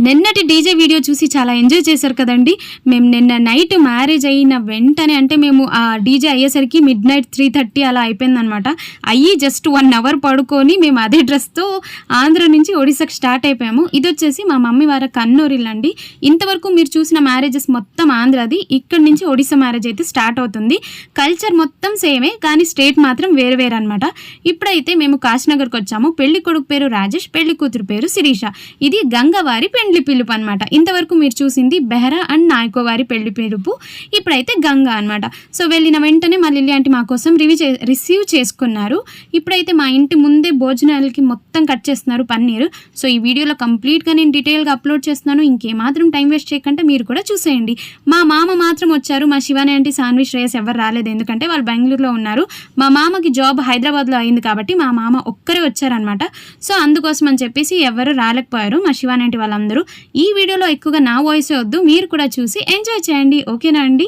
నిన్నటి DJ video చూసి చాలా ఎంజాయ్ చేశారు కదండి. మేము నిన్న నైట్ మ్యారేజ్ అయిన వెంటనే అంటే మేము ఆ డీజే అయ్యేసరికి మిడ్ నైట్ 3:30 అలా అయిపోయిందనమాట. అయ్యి జస్ట్ 1 అవర్ పడుకొని మేము అదే డ్రెస్తో ఆంధ్ర నుంచి ఒడిశాకి స్టార్ట్ అయిపోయాము. ఇది వచ్చేసి మా మమ్మీ వారి కన్నూరిల్లండి. ఇంతవరకు మీరు చూసిన మ్యారేజెస్ మొత్తం ఆంధ్రది, ఇక్కడ నుంచి ఒడిశా మ్యారేజ్ అయితే స్టార్ట్ అవుతుంది. కల్చర్ మొత్తం సేమే కానీ స్టేట్ మాత్రం వేరు వేరు అనమాట. ఇప్పుడైతే మేము కాశీనగర్కి వచ్చాము. పెళ్లి కొడుకు పేరు రాజేష్, పెళ్లి కూతురు పేరు శిరీష. ఇది గంగవారి పెళ్లి పిలుపు అనమాట. ఇంతవరకు మీరు చూసింది బెహరా అండ్ నాయకో వారి పెళ్లి పిలుపు, ఇప్పుడైతే గంగా అనమాట. సో వెళ్ళిన వెంటనే మా లిల్లీ ఆంటీ మా కోసం రిసీవ్ చేసుకున్నారు. ఇప్పుడైతే మా ఇంటి ముందే భోజనాలకి మొత్తం కట్ చేస్తున్నారు పన్నీరు. సో ఈ వీడియోలో కంప్లీట్గా నేను డీటెయిల్గా అప్లోడ్ చేస్తున్నాను. ఇంకేమాత్రం టైం వేస్ట్ చేయకుండా మీరు కూడా చూసేయండి. మా మామ మాత్రం వచ్చారు. మా శివాని ఆంటీ, సాన్వి, శ్రేయస్ ఎవరు రాలేదు, ఎందుకంటే వాళ్ళు బెంగళూరులో ఉన్నారు. మా మామకి జాబ్ హైదరాబాద్లో అయింది కాబట్టి మా మామ ఒక్కరే వచ్చారనమాట. సో అందుకోసం అని చెప్పేసి ఎవరు రాలేకపోయారు మా శివాని ఆంటీ వాళ్ళందరూ. ఈ వీడియోలో ఎక్కువగా నా వాయిస్ వద్దు, మీరు కూడా చూసి ఎంజాయ్ చేయండి. ఓకేనా అండి?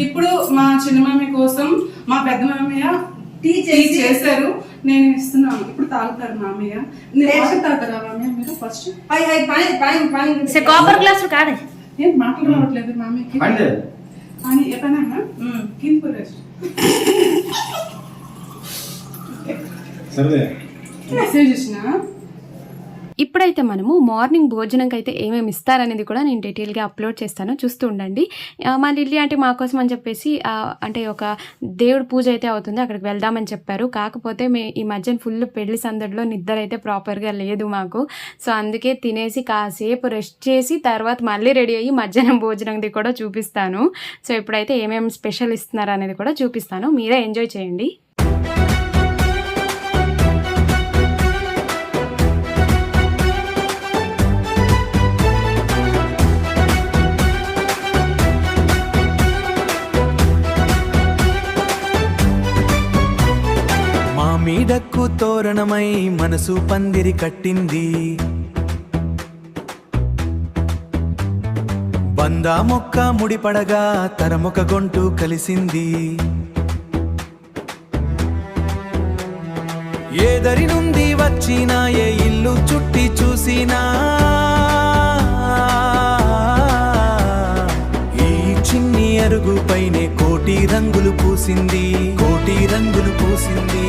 ఇప్పుడు మా చిన్న మామయ్య కోసం మా పెద్ద మామయ్య టీ చేశారు, నేను ఇస్తున్నాను. ఇప్పుడు తాగుతారు మామయ్య. తాగుతారా మామయ్య మీరు? ఫస్ట్ కాపర్ గ్లాస్ కాడే ఏం మాటలు రావట్లేదు మామయ్యకి అని ఎక్కడన్నా మెసేజ్ ఇచ్చిన. ఇప్పుడైతే మనము మార్నింగ్ భోజనంకి అయితే ఏమేమి ఇస్తారనేది కూడా నేను డీటెయిల్గా అప్లోడ్ చేస్తాను, చూస్తూ ఉండండి. మా లిల్లీ అంటే మా కోసం అని చెప్పేసి అంటే ఒక దేవుడు పూజ అయితే అవుతుంది, అక్కడికి వెళ్దామని చెప్పారు. కాకపోతే ఈ మధ్యన ఫుల్ పెళ్లి సందడిలో నిద్ర అయితే ప్రాపర్గా లేదు మాకు. సో అందుకే తినేసి కాసేపు రెస్ట్ చేసి తర్వాత మళ్ళీ రెడీ అయ్యి మధ్యాహ్నం భోజనంది కూడా చూపిస్తాను. సో ఇప్పుడైతే ఏమేమి స్పెషల్ ఇస్తున్నారు అనేది కూడా చూపిస్తాను, మీరే ఎంజాయ్ చేయండి. మీడక్కు తోరణమై మనసు పందిరి కట్టింది, బందా మొక్క ముడిపడగా తరమొక గొంటు కలిసింది. ఏ దరి నుండి వచ్చినా ఏ ఇల్లు చుట్టి చూసినా ఈ చిన్ని అరుగు పైనే కోటి రంగులు పూసింది, కోటి రంగులు పూసింది.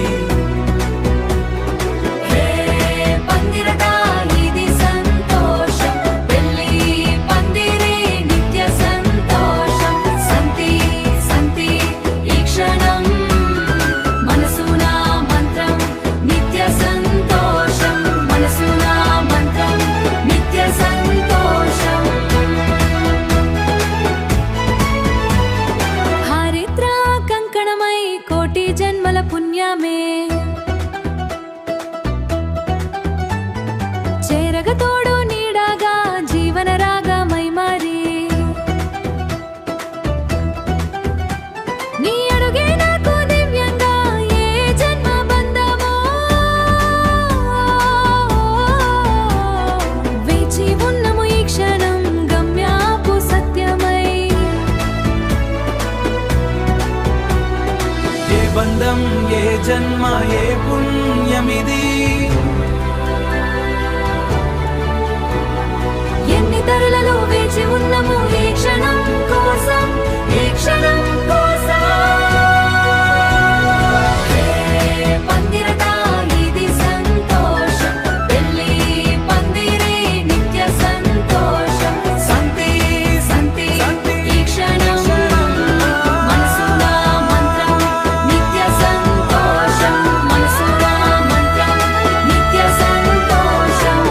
చేరగతోడు నీడాగా జీవన రాగమై మారి నీ అడుగే నాకు దివ్యంగా ఏ జన్మ బంధమో వేచి ఉన్నము ఈ క్షణం గమ్యాపు సత్యమై. ఏ బంధం ఏ జన్మ ఏ పుణ్యమిది, తరులలో వేచి ఉన్నము ఈ క్షణం కోసం, ఈ క్షణం కోసం. పందిరట ఇది సంతోషం, పెళ్లి పందిరే నిత్య సంతోషం. సంతి సంతి ఈ క్షణం మనసున మంత్రం నిత్య సంతోషం, మనసున మంత్రం నిత్య సంతోషం.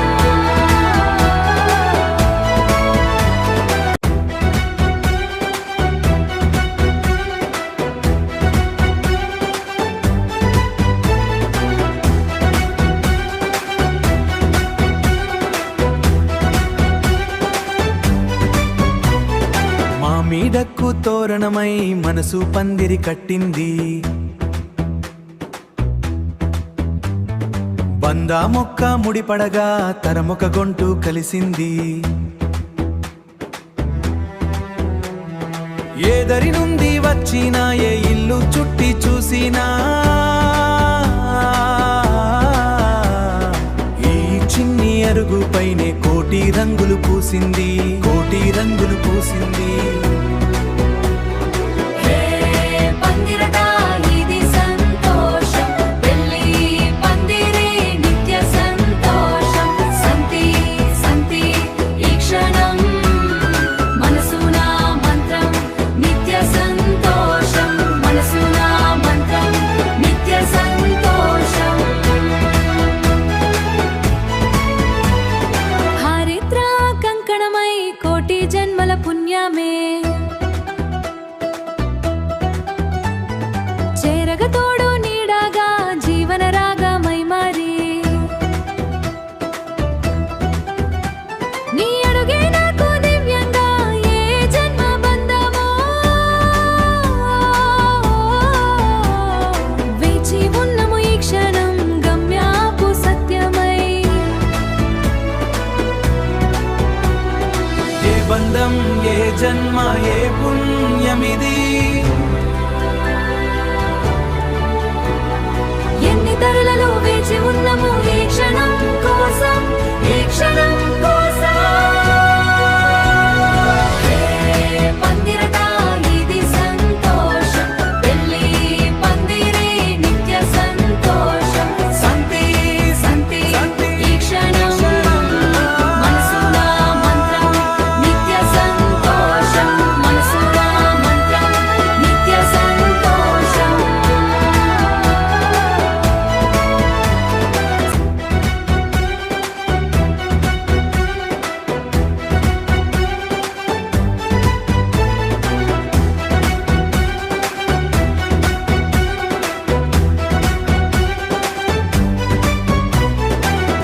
మీడక్కు తోరణమై మనసు పందిరి కట్టింది, బందా మొక్క ముడిపడగా తరమొక గొంటు కలిసింది. ఏదరి నుండి వచ్చినా ఏ ఇల్లు చుట్టి చూసినా ఈ చిన్ని అరుగుపైనే కోటి రంగులు పూసింది, కోటి రంగులు పూసింది. పుణ్యమే చేరగతోడు నీడగా జీవన రాగమై మారి నీ అడుగే నాకు దివ్యంగా ఏ జన్మ బంధమో వేచి ఉన్నము ఈ క్షణం గమ్యాపు సత్యమై. ఏ బంధం ఏ జన్మ ఏ పుణ్యమిది, ఎన్ని తరులలో వేచి ఉన్నము ఈ క్షణం కోసం, ఈ క్షణం కోసం. పందిరట ఇది సంతోషం, పెళ్లి పందిరే నిత్య సంతోషం. సంతి సంతి సంతి ఈ క్షణం మనసున మంత్రం నిత్య సంతోషం, మనసున మంత్రం నిత్య సంతోషం.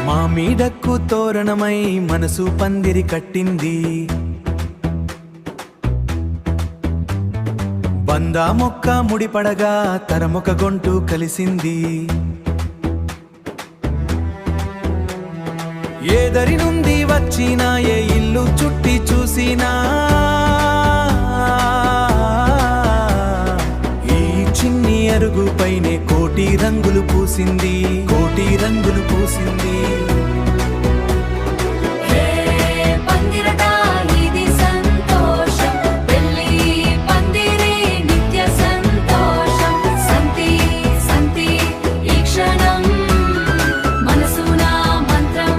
మామిడక్కు తోరణమై మనసు పందిరి కట్టింది, బందా మొక్క ముడిపడగా తరమొక గొంటు కలిసింది. ఏదరి నుండి వచ్చినా ఏ ఇల్లు చుట్టి చూసినా ఈ చిన్ని అరుగుపైనే కోటి రంగులు పూసింది, కోటి రంగులు పూసింది. పందిరట ఇది సంతోషం, పెళ్లి పందిరే నిత్య సంతోషం. సంతి సంతి ఈ క్షణం మనసున మంత్రం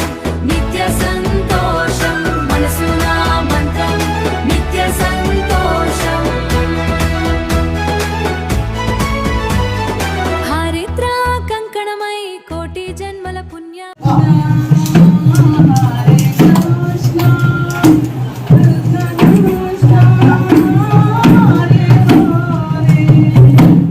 నిత్య సంతోషం, మనసున మంత్రం నిత్య సంతోషం. హరిద్ర కంకణమై కోటి జన్మల పుణ్య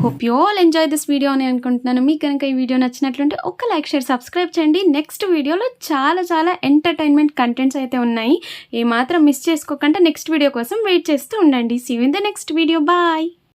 hope you all enjoy this video అని అనుకుంటున్నాను. మీకు కనుక ఈ వీడియో నచ్చినట్లుంటే ఒక్క లైక్ షేర్ సబ్స్క్రైబ్ చేయండి. నెక్స్ట్ వీడియోలో చాలా ఎంటర్టైన్మెంట్ కంటెంట్స్ అయితే ఉన్నాయి. ఏమాత్రం మిస్ చేసుకోకుండా నెక్స్ట్ వీడియో కోసం వెయిట్ చేస్తూ ఉండండి. See you in the next video. Bye.